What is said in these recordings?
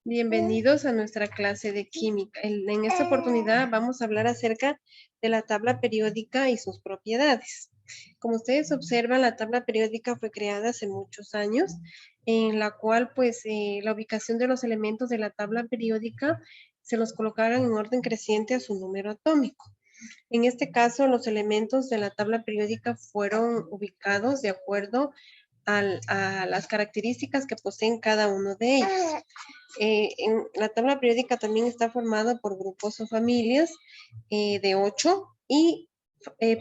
Bienvenidos a nuestra clase de química. En esta oportunidad vamos a hablar acerca de la tabla periódica y sus propiedades. Como ustedes observan, la tabla periódica fue creada hace muchos años, en la cual pues la ubicación de los elementos de la tabla periódica se los colocaron en orden creciente a su número atómico. En este caso, los elementos de la tabla periódica fueron ubicados de acuerdo a las características que poseen cada uno de ellos. En la tabla periódica también está formada por grupos o familias de 8 y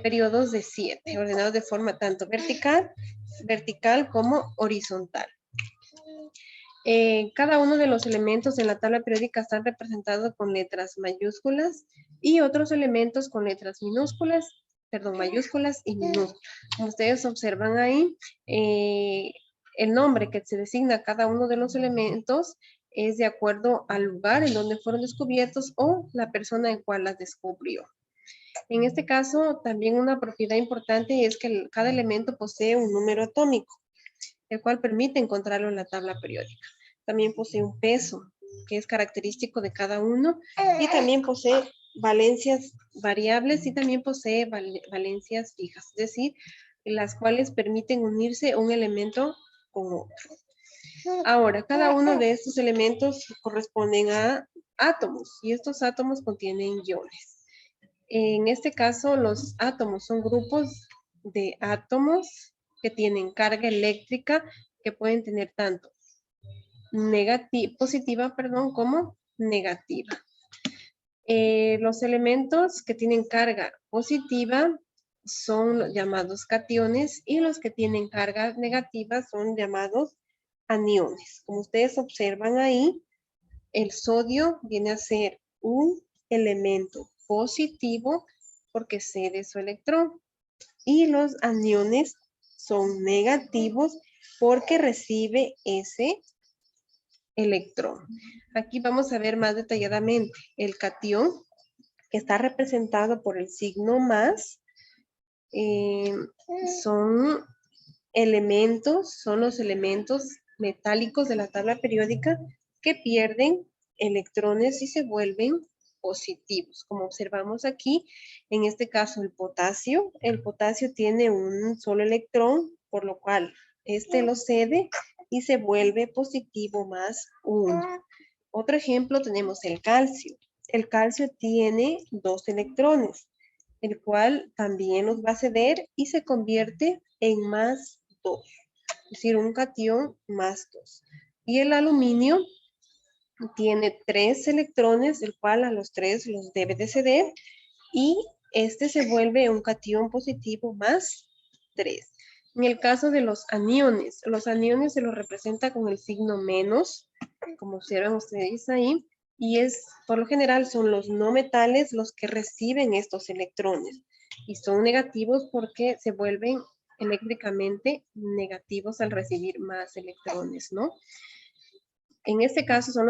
periodos de 7, ordenados de forma tanto vertical como horizontal. Cada uno de los elementos de la tabla periódica están representados con letras mayúsculas y otros elementos con letras mayúsculas y minúsculas. Como ustedes observan ahí, el nombre que se designa a cada uno de los elementos es de acuerdo al lugar en donde fueron descubiertos o la persona en cual las descubrió. En este caso, también una propiedad importante es que cada elemento posee un número atómico, el cual permite encontrarlo en la tabla periódica. También posee un peso, que es característico de cada uno, y también posee valencias variables y también posee valencias fijas, es decir, las cuales permiten unirse un elemento con otro. Ahora, cada uno de estos elementos corresponden a átomos, y estos átomos contienen iones. En este caso, los átomos son grupos de átomos que tienen carga eléctrica que pueden tener tanto positiva, como negativa. Los elementos que tienen carga positiva son llamados cationes y los que tienen carga negativa son llamados aniones. Como ustedes observan ahí, el sodio viene a ser un elemento positivo porque cede su electrón y los aniones son negativos porque recibe ese electrón. Aquí vamos a ver más detalladamente el catión, que está representado por el signo más. Son los elementos metálicos de la tabla periódica que pierden electrones y se vuelven positivos. Como observamos aquí, en este caso el potasio tiene un solo electrón, por lo cual este lo cede y se vuelve positivo más 1. Otro ejemplo tenemos el calcio. El calcio tiene 2 electrones, el cual también los va a ceder y se convierte en más 2, es decir, un catión más 2. Y el aluminio tiene 3 electrones, el cual a los 3 los debe de ceder y este se vuelve un catión positivo más 3. En el caso de los aniones se los representa con el signo menos, como observan ustedes ahí, y por lo general son los no metales los que reciben estos electrones y son negativos porque se vuelven eléctricamente negativos al recibir más electrones, ¿no? En este caso son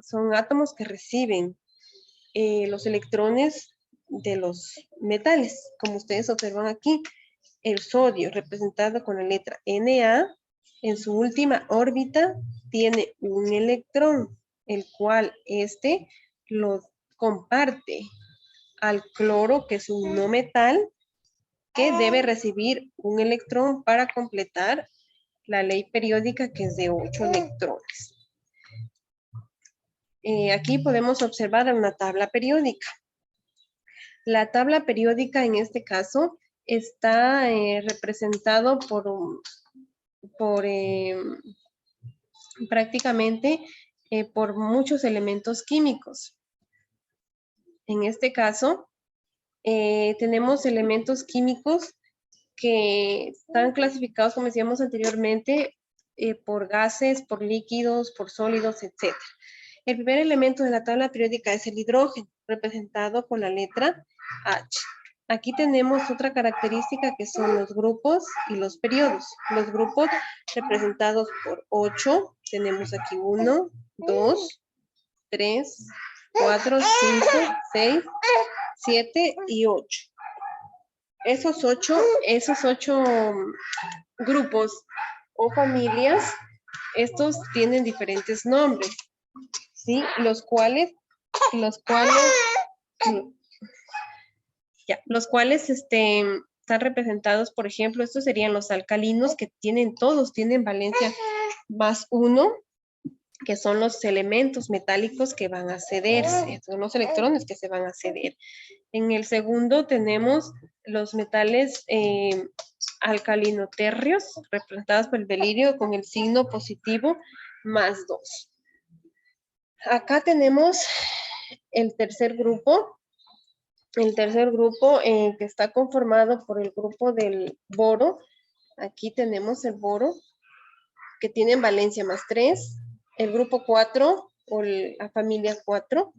son átomos que reciben los electrones de los metales, como ustedes observan aquí. El sodio, representado con la letra Na, en su última órbita tiene un electrón, el cual lo comparte al cloro, que es un no metal, que debe recibir un electrón para completar la ley periódica, que es de 8 electrones. Aquí podemos observar una tabla periódica. La tabla periódica en este caso está representado prácticamente por muchos elementos químicos. En este caso, tenemos elementos químicos que están clasificados, como decíamos anteriormente, por gases, por líquidos, por sólidos, etc. El primer elemento de la tabla periódica es el hidrógeno, representado con la letra H. Aquí tenemos otra característica que son los grupos y los periodos. Los grupos representados por 8, tenemos aquí 1, 2, 3, 4, 5, 6, 7 y 8. Esos ocho grupos o familias estos tienen diferentes nombres, ¿sí? Los cuales están representados, por ejemplo, estos serían los alcalinos que todos tienen valencia +1, que son los elementos metálicos que van a cederse, son los electrones que se van a ceder. En el segundo tenemos los metales alcalinotérreos, representados por el berilio con el signo positivo +2. Acá tenemos el tercer grupo. El tercer grupo que está conformado por el grupo del boro. Aquí tenemos el boro, que tiene valencia +3. El grupo 4, o la familia 4,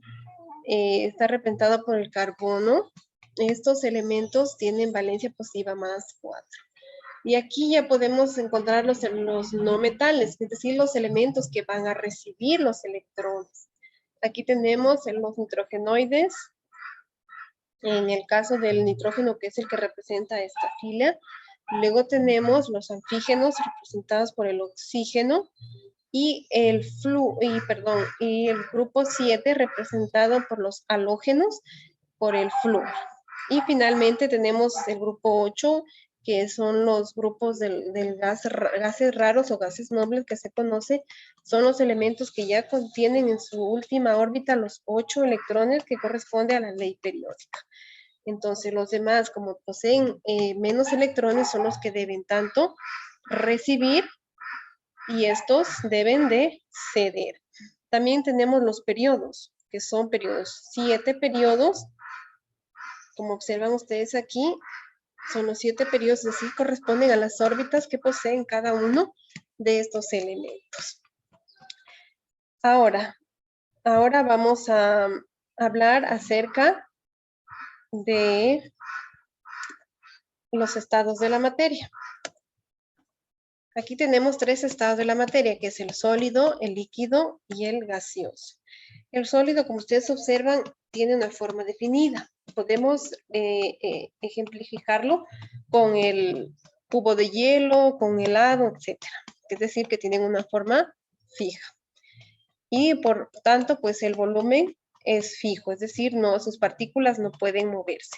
está representado por el carbono. Estos elementos tienen valencia positiva +4. Y aquí ya podemos encontrar los no metales, es decir, los elementos que van a recibir los electrones. Aquí tenemos los nitrogenoides. En el caso del nitrógeno, que es el que representa esta fila. Luego tenemos los antígenos representados por el oxígeno y el grupo 7 representado por los halógenos por el flúor. Y finalmente tenemos el grupo 8, que son los grupos del gases raros o gases nobles que se conoce, son los elementos que ya contienen en su última órbita los 8 electrones que corresponde a la ley periódica. Entonces los demás, como poseen menos electrones, son los que deben tanto recibir y estos deben de ceder. También tenemos los periodos, que son periodos, 7 periodos, como observan ustedes aquí, son los 7 periodos, es decir, corresponden a las órbitas que poseen cada uno de estos elementos. Ahora vamos a hablar acerca de los estados de la materia. Aquí tenemos 3 estados de la materia, que es el sólido, el líquido y el gaseoso. El sólido, como ustedes observan, tiene una forma definida. Podemos ejemplificarlo con el cubo de hielo, con helado, etc. Es decir, que tienen una forma fija. Y por tanto, pues el volumen es fijo, es decir, sus partículas no pueden moverse.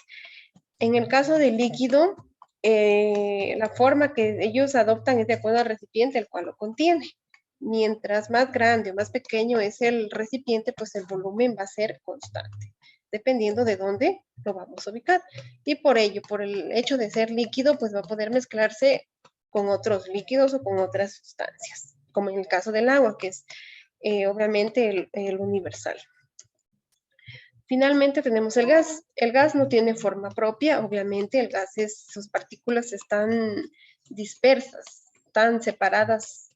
En el caso del líquido, la forma que ellos adoptan es de acuerdo al recipiente el cual lo contiene. Mientras más grande o más pequeño es el recipiente, pues el volumen va a ser constante, dependiendo de dónde lo vamos a ubicar. Y por ello, por el hecho de ser líquido, pues va a poder mezclarse con otros líquidos o con otras sustancias, como en el caso del agua, que es obviamente el universal. Finalmente tenemos el gas. El gas no tiene forma propia, obviamente el gas sus partículas están dispersas, están separadas,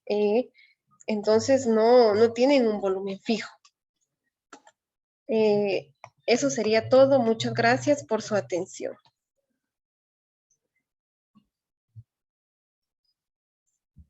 entonces no tienen un volumen fijo. Eso sería todo. Muchas gracias por su atención.